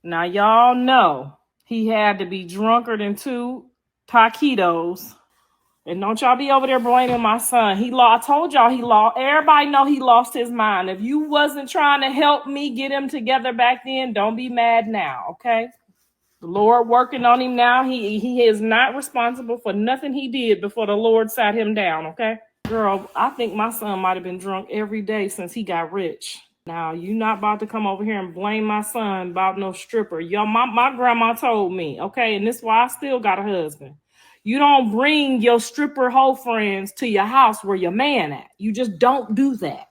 Now, y'all know he had to be drunker than 2 taquitos. And don't y'all be over there blaming my son. I told y'all he lost. Everybody know he lost his mind. If you wasn't trying to help me get him together back then, don't be mad now, okay? The Lord working on him now. He is not responsible for nothing he did before the Lord sat him down, okay? Girl, I think my son might have been drunk every day since he got rich. Now, you not about to come over here and blame my son about no stripper. Yo, my grandma told me, okay, and this is why I still got a husband. You don't bring your stripper hoe friends to your house where your man at. You just don't do that.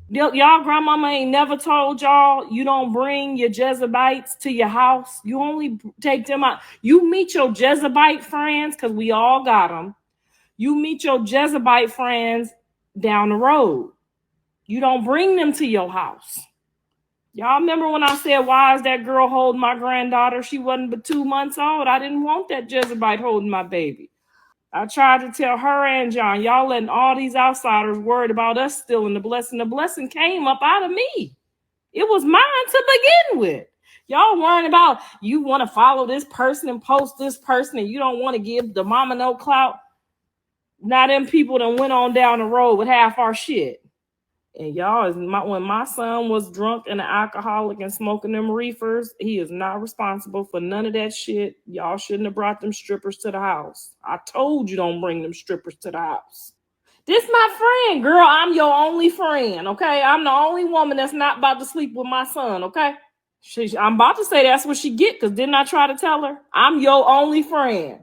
Y'all grandmama ain't never told y'all you don't bring your Jezebites to your house. You only take them out. You meet your Jezebite friends, because we all got them. You meet your Jezebite friends down the road. You don't bring them to your house. Y'all remember when I said, why is that girl holding my granddaughter? She wasn't but 2 months old. I didn't want that Jezebite holding my baby. I tried to tell her and John, y'all letting all these outsiders worried about us stealing the blessing. The blessing came up out of me. It was mine to begin with. Y'all worrying about you want to follow this person and post this person and you don't want to give the mama no clout. Now them people done went on down the road with half our shit. And y'all, when my son was drunk and an alcoholic and smoking them reefers, he is not responsible for none of that shit. Y'all shouldn't have brought them strippers to the house. I told you don't bring them strippers to the house. This my friend, girl. I'm your only friend, okay? I'm the only woman that's not about to sleep with my son, okay? I'm about to say that's what she get, because didn't I try to tell her? I'm your only friend.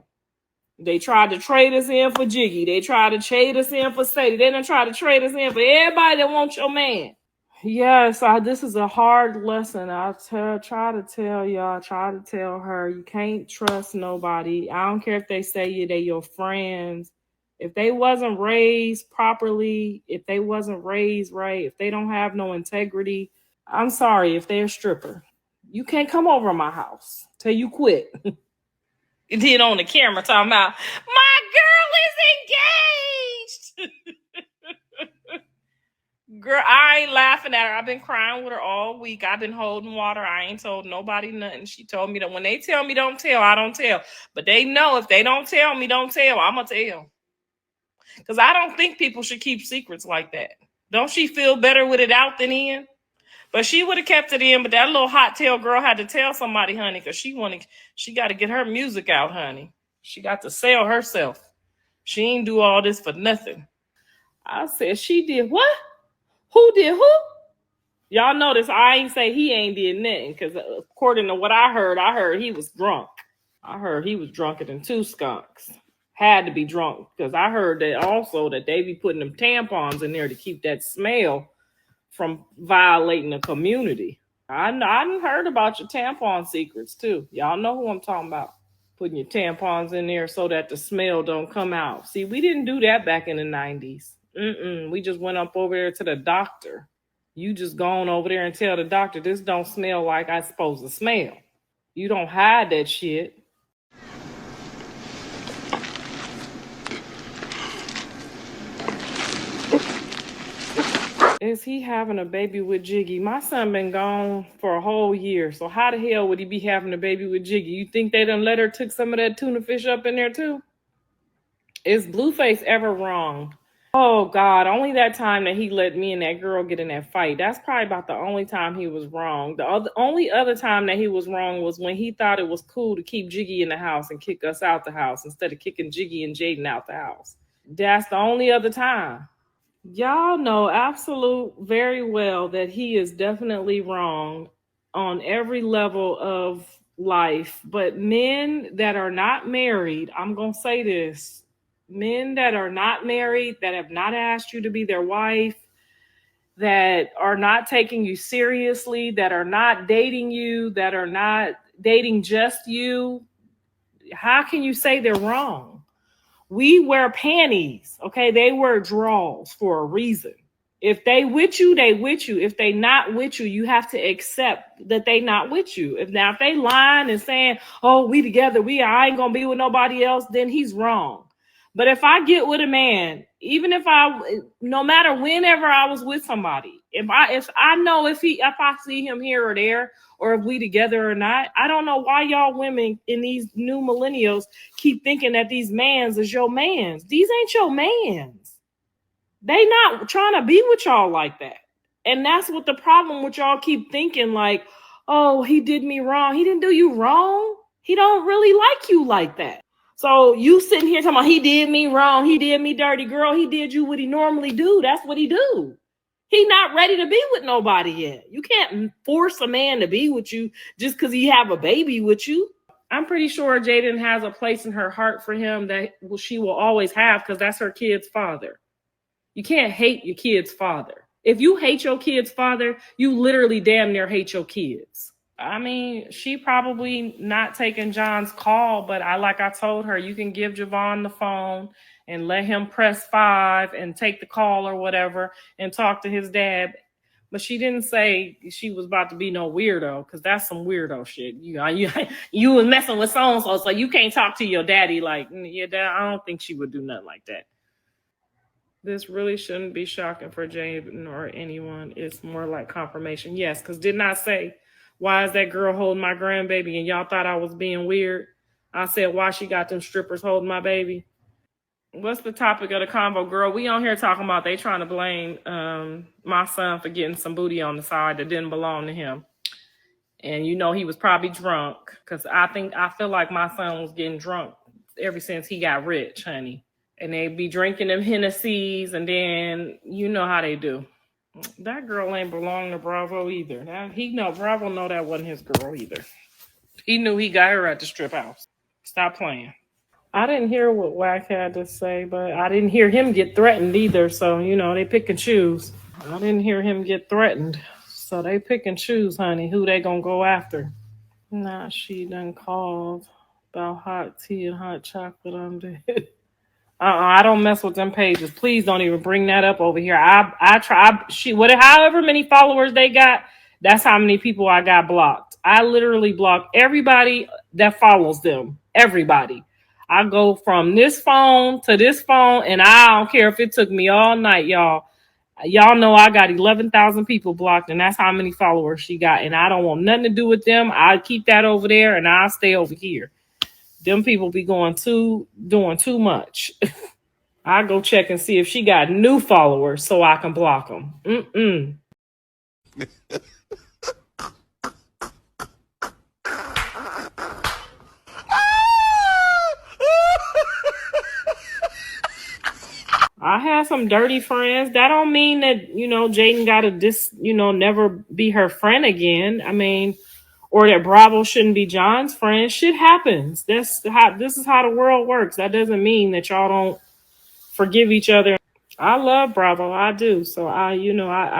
They tried to trade us in for Jiggy. They tried to trade us in for Sadie. They done try to trade us in for everybody that wants your man. Yes, this is a hard lesson. Try to tell her, you can't trust nobody. I don't care if they say they your friends. If they wasn't raised properly, if they wasn't raised right, if they don't have no integrity, I'm sorry if they're a stripper. You can't come over my house till you quit. And then on the camera talking about, my girl is engaged. Girl, I ain't laughing at her. I've been crying with her all week. I've been holding water. I ain't told nobody nothing. She told me that when they tell me don't tell, I don't tell. But they know if they don't tell me don't tell, I'm going to tell. Because I don't think people should keep secrets like that. Don't she feel better with it out than in? But she would have kept it in, but that little hot tail girl had to tell somebody, honey, because she got to get her music out, honey. She got to sell herself. She ain't do all this for nothing. I said, she did what? Who did who? Y'all notice I ain't say he ain't did nothing, because according to what I heard he was drunk. I heard he was drunker than 2 skunks. Had to be drunk, because I heard that also that they be putting them tampons in there to keep that smell from violating the community. I done heard about your tampon secrets too. Y'all know who I'm talking about. Putting your tampons in there so that the smell don't come out. See, we didn't do that back in the 90s. We just went up over there to the doctor. You just gone over there and tell the doctor, this don't smell like I supposed to smell. You don't hide that shit. Is he having a baby with Jiggy? My son been gone for a whole year. So how the hell would he be having a baby with Jiggy? You think they done let her took some of that tuna fish up in there too? Is Blueface ever wrong? Oh God, only that time that he let me and that girl get in that fight. That's probably about the only time he was wrong. The only other time that he was wrong was when he thought it was cool to keep Jiggy in the house and kick us out the house instead of kicking Jiggy and Jaidyn out the house. That's the only other time. Y'all know absolute very well that he is definitely wrong on every level of life. But men that are not married, I'm going to say this, men that are not married, that have not asked you to be their wife, that are not taking you seriously, that are not dating you, that are not dating just you, how can you say they're wrong? We wear panties, okay? They wear drawers for a reason. If they with you, they with you. If they not with you, you have to accept that they not with you. If they lying and saying, oh, we together, I ain't gonna be with nobody else, then he's wrong. But if I get with a man, even if no matter whenever I was with somebody, If I know if I see him here or there, or if we together or not, I don't know why y'all women in these new millennials keep thinking that these mans is your mans. These ain't your mans. They not trying to be with y'all like that. And that's what the problem with y'all keep thinking like, oh, he did me wrong. He didn't do you wrong. He don't really like you like that. So you sitting here talking about he did me wrong. He did me dirty. Girl, he did you what he normally do. That's what he do. He not ready to be with nobody yet. You can't force a man to be with you just because he have a baby with you. I'm pretty sure Jaidyn has a place in her heart for him that she will always have because that's her kid's father. You can't hate your kid's father. If you hate your kid's father, you literally damn near hate your kids. I mean, she probably not taking John's call, but like I told her, you can give Javon the phone and let him press 5 and take the call or whatever and talk to his dad. But she didn't say she was about to be no weirdo, because that's some weirdo shit. You was messing with so-and-so, so you can't talk to your daddy like, yeah, dad. I don't think she would do nothing like that. This really shouldn't be shocking for Jaidyn or anyone. It's more like confirmation. Yes, because didn't I say, why is that girl holding my grandbaby? And y'all thought I was being weird. I said, why she got them strippers holding my baby? What's the topic of the convo, girl? We on here talking about they trying to blame my son for getting some booty on the side that didn't belong to him. And you know he was probably drunk, because I feel like my son was getting drunk ever since he got rich, honey. And they be drinking them Hennessy's, and then you know how they do. That girl ain't belong to Bravo either. Bravo know that wasn't his girl either. He knew he got her at the strip house. Stop playing. I didn't hear what Wack had to say, but I didn't hear him get threatened either. So, they pick and choose. I didn't hear him get threatened. So they pick and choose, honey, who they gonna go after. Nah, she done called about hot tea and hot chocolate on it. I don't mess with them pages. Please don't even bring that up over here. I try. However many followers they got, that's how many people I got blocked. I literally blocked everybody that follows them. Everybody. I go from this phone to this phone, and I don't care if it took me all night, y'all. Y'all know I got 11,000 people blocked, and that's how many followers she got. And I don't want nothing to do with them. I keep that over there, and I'll stay over here. Them people be doing too much. I go check and see if she got new followers so I can block them. I have some dirty friends. That don't mean that, Jaidyn gotta never be her friend again. I mean, or that Bravo shouldn't be John's friend. Shit happens. This is how the world works. That doesn't mean that y'all don't forgive each other. I love Bravo. I do. So I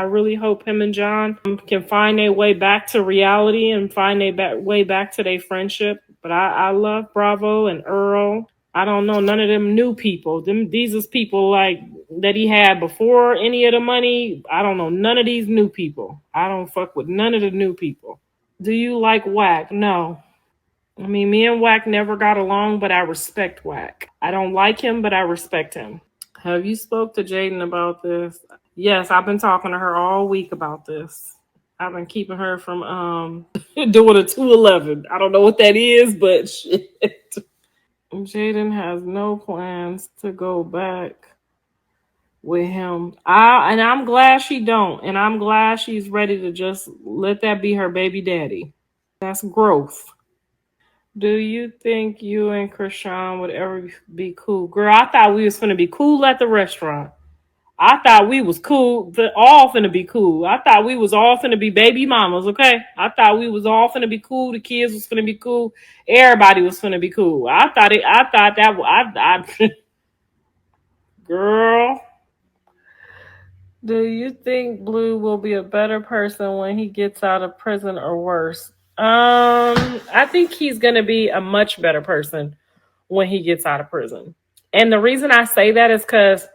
really hope him and John can find their way back to reality and find their way back to their friendship. But I love Bravo and Earl. I don't know none of them new people. These is people like that he had before any of the money. I don't know none of these new people. I don't fuck with none of the new people. Do you like Wack? No. I mean, me and Wack never got along, but I respect Wack. I don't like him, but I respect him. Have you spoke to Jaidyn about this? Yes, I've been talking to her all week about this. I've been keeping her from doing a 211. I don't know what that is, but shit. Jaidyn has no plans to go back with him. And I'm glad she don't. And I'm glad she's ready to just let that be her baby daddy. That's growth. Do you think you and Krishan would ever be cool? Girl, I thought we was finna be cool at the restaurant. I thought we was cool, all finna be cool. I thought we was all finna be baby mamas, okay? I thought we was all finna be cool. The kids was finna be cool. Everybody was finna be cool. Girl. Do you think Blue will be a better person when he gets out of prison or worse? I think he's going to be a much better person when he gets out of prison. And the reason I say that is because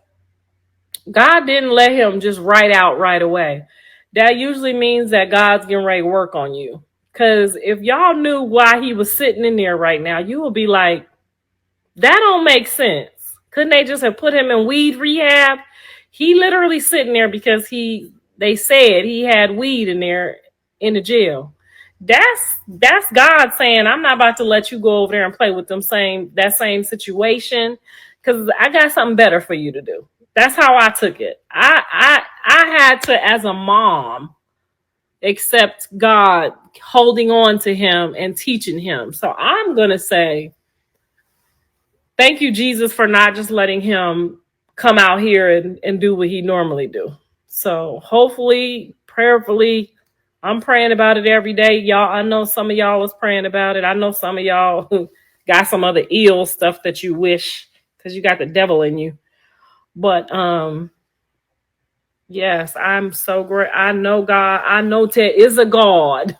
God didn't let him just write out right away. That usually means that God's getting ready to work on you. Because if y'all knew why he was sitting in there right now, you would be like, that don't make sense. Couldn't they just have put him in weed rehab? He literally sitting there because he They said he had weed in there in the jail. That's God saying, I'm not about to let you go over there and play with that same situation, because I got something better for you to do. That's how I took it. I had to, as a mom, accept God holding on to him and teaching him. So I'm gonna say, thank you, Jesus, for not just letting him come out here and do what he normally do. So hopefully, prayerfully, I'm praying about it every day. Y'all, I know some of y'all is praying about it. I know some of y'all who got some other ill stuff that you wish, because you got the devil in you. But yes, I'm so great. I know God. I know Ted is a God.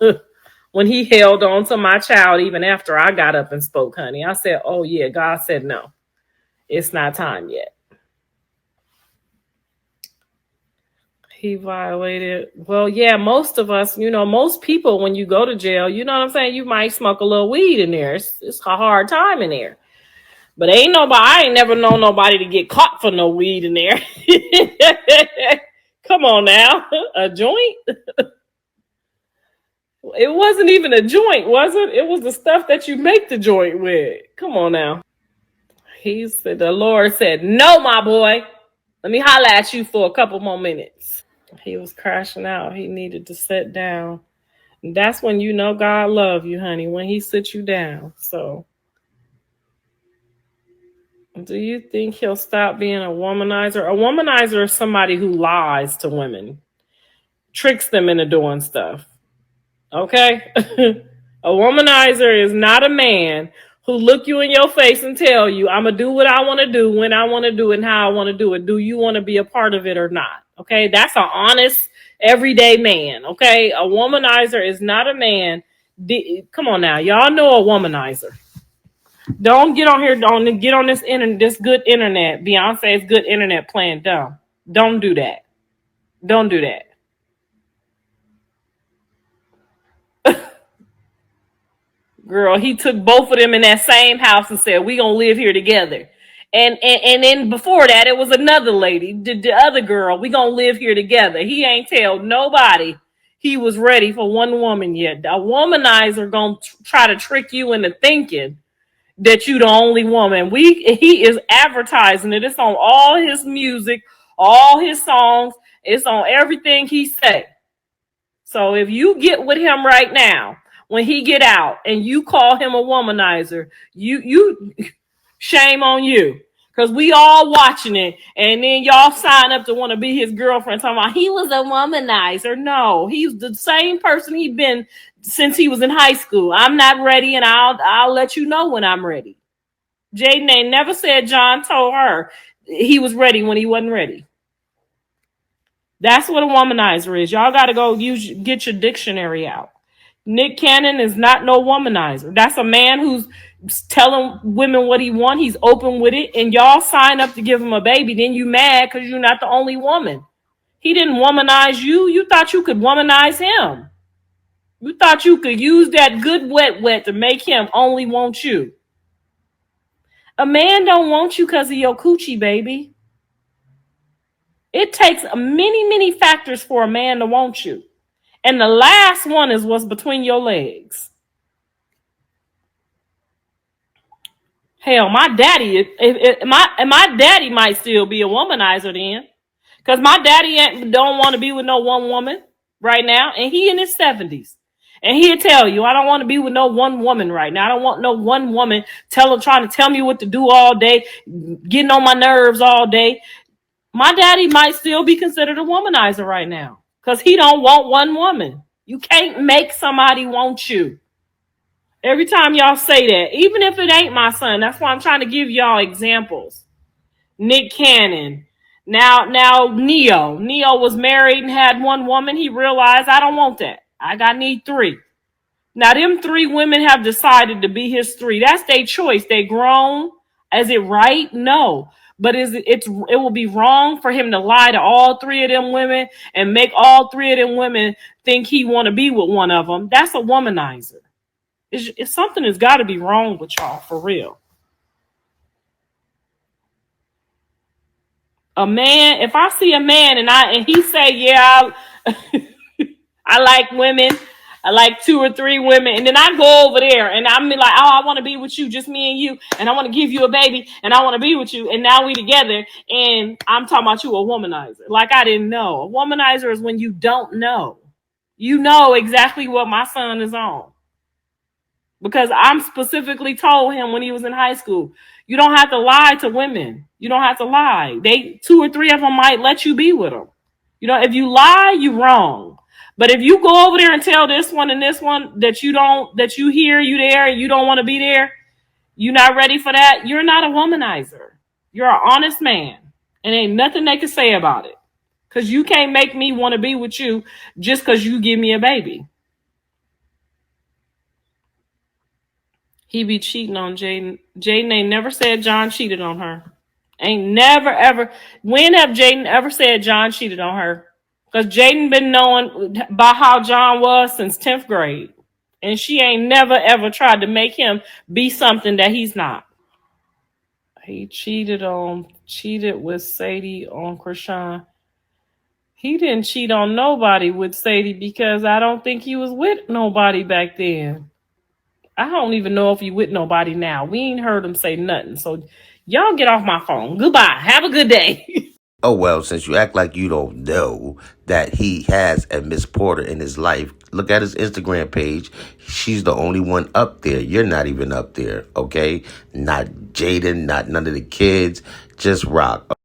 When he held on to my child, even after I got up and spoke, honey, I said, oh yeah, God said no. It's not time yet. He violated. Well, yeah, most of us, most people, when you go to jail, you know what I'm saying? You might smoke a little weed in there. It's a hard time in there. But I ain't never known nobody to get caught for no weed in there. Come on now. A joint? It wasn't even a joint, was it? It was the stuff that you make the joint with. Come on now. He said, the Lord said, no, my boy. Let me holler at you for a couple more minutes. He was crashing out. He needed to sit down. And that's when you know God love you, honey, when he sits you down. So, do you think he'll stop being a womanizer? A womanizer is somebody who lies to women, tricks them into doing stuff. Okay? A womanizer is not a man who look you in your face and tell you, I'm going to do what I want to do, when I want to do it, and how I want to do it. Do you want to be a part of it or not? Okay? That's an honest, everyday man. Okay? A womanizer is not a man. Come on now. Y'all know a womanizer. Don't get on here. Don't get on this good internet. Beyonce's good internet playing dumb. Don't do that. Don't do that. Girl, he took both of them in that same house and said, we gonna live here together. And then before that, it was another lady, the other girl, we gonna live here together. He ain't tell nobody he was ready for one woman yet. A womanizer gonna try to trick you into thinking that you the only woman. He is advertising it. It's on all his music, all his songs. It's on everything he say. So if you get with him right now, when he get out and you call him a womanizer, you shame on you. Because we all watching it, and then y'all sign up to want to be his girlfriend, talking about he was a womanizer. No, he's the same person he been since he was in high school. I'm not ready, and I'll let you know when I'm ready. Jaidyn ain't never said John told her he was ready when he wasn't ready. That's what a womanizer is. Y'all got to go get your dictionary out. Nick Cannon is not no womanizer. That's a man who's telling women what he wants. He's open with it. And y'all sign up to give him a baby. Then you mad because you're not the only woman. He didn't womanize you. You thought you could womanize him. You thought you could use that good wet to make him only want you. A man don't want you because of your coochie, baby. It takes many factors for a man to want you. And the last one is what's between your legs. Hell, my daddy, my daddy might still be a womanizer then. Because my daddy don't want to be with no one woman right now. And he in his 70s. And he'll tell you, I don't want to be with no one woman right now. I don't want no one woman trying to tell me what to do all day, getting on my nerves all day. My daddy might still be considered a womanizer right now. Because he don't want one woman. You can't make somebody want you. Every time y'all say that, even if it ain't my son, that's why I'm trying to give y'all examples. Nick Cannon. Now Neo. Neo was married and had one woman. He realized, I don't want that. I need three. Now them three women have decided to be his three. That's their choice. They grown. Is it right? No. But it will be wrong for him to lie to all three of them women and make all three of them women think he want to be with one of them. That's a womanizer. It's something has got to be wrong with y'all, for real. A man, if I see a man and he say, yeah, I like women. I like 2 or 3 women. And then I go over there and I'm like, oh, I want to be with you, just me and you. And I want to give you a baby and I want to be with you. And now we together and I'm talking about you a womanizer. Like I didn't know. A womanizer is when you don't know. You know exactly what my son is on. Because I'm specifically told him when he was in high school, you don't have to lie to women. You don't have to lie. 2 or 3 of them might let you be with them. You know, if you lie, you're wrong. But if you go over there and tell this one and this one that you here, you there, and you don't want to be there, you're not ready for that, you're not a womanizer. You're an honest man. And ain't nothing they can say about it. Because you can't make me want to be with you just because you give me a baby. He be cheating on Jaidyn. Jaidyn ain't never said John cheated on her. Ain't never ever. When have Jaidyn ever said John cheated on her? Because Jaidyn been knowing about how John was since 10th grade. And she ain't never ever tried to make him be something that he's not. He cheated with Sadie on Krishan. He didn't cheat on nobody with Sadie because I don't think he was with nobody back then. I don't even know if he with nobody now. We ain't heard him say nothing. So y'all get off my phone. Goodbye. Have a good day. Oh, well, since you act like you don't know that he has a Miss Porter in his life, look at his Instagram page. She's the only one up there. You're not even up there, okay? Not Jaidyn, not none of the kids. Just Rock.